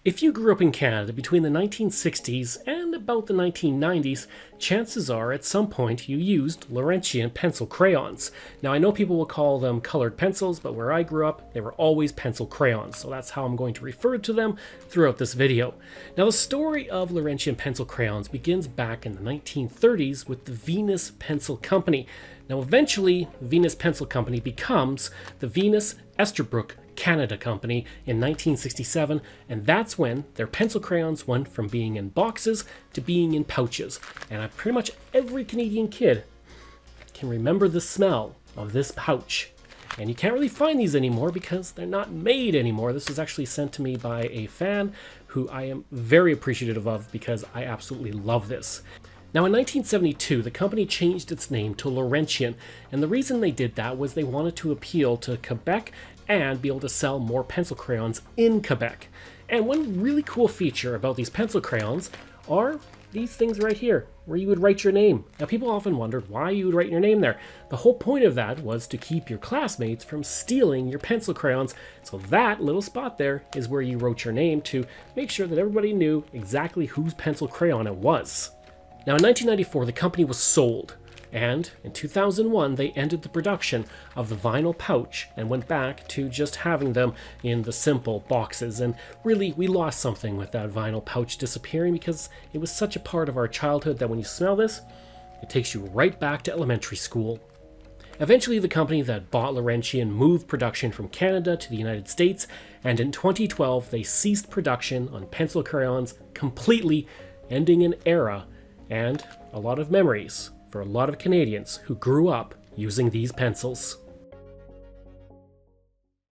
If you grew up in Canada between the 1960s and about the 1990s, chances are at some point you used Laurentien pencil crayons. Now I know people will call them colored pencils, but where I grew up, they were always pencil crayons, so that's how I'm going to refer to them throughout this video. Now the story of Laurentien pencil crayons begins back in the 1930s with the Venus Pencil Company. Now eventually, Venus Pencil Company becomes the Venus Esterbrook Canada Company in 1967, and that's when their pencil crayons went from being in boxes to being in pouches. And pretty much every Canadian kid can remember the smell of this pouch. And you can't really find these anymore because they're not made anymore. This was actually sent to me by a fan who I am very appreciative of because I absolutely love this. Now in 1972, the company changed its name to Laurentien, and the reason they did that was they wanted to appeal to Quebec and be able to sell more pencil crayons in Quebec. And one really cool feature about these pencil crayons are these things right here, where you would write your name. Now people often wondered why you would write your name there. The whole point of that was to keep your classmates from stealing your pencil crayons, so that little spot there is where you wrote your name to make sure that everybody knew exactly whose pencil crayon it was. Now in 1994, the company was sold, and in 2001 they ended the production of the vinyl pouch and went back to just having them in the simple boxes. And really, we lost something with that vinyl pouch disappearing because it was such a part of our childhood that when you smell this, it takes you right back to elementary school. Eventually, the company that bought Laurentien moved production from Canada to the United States, and in 2012 they ceased production on pencil crayons completely, ending an era and a lot of memories for a lot of Canadians who grew up using these pencils.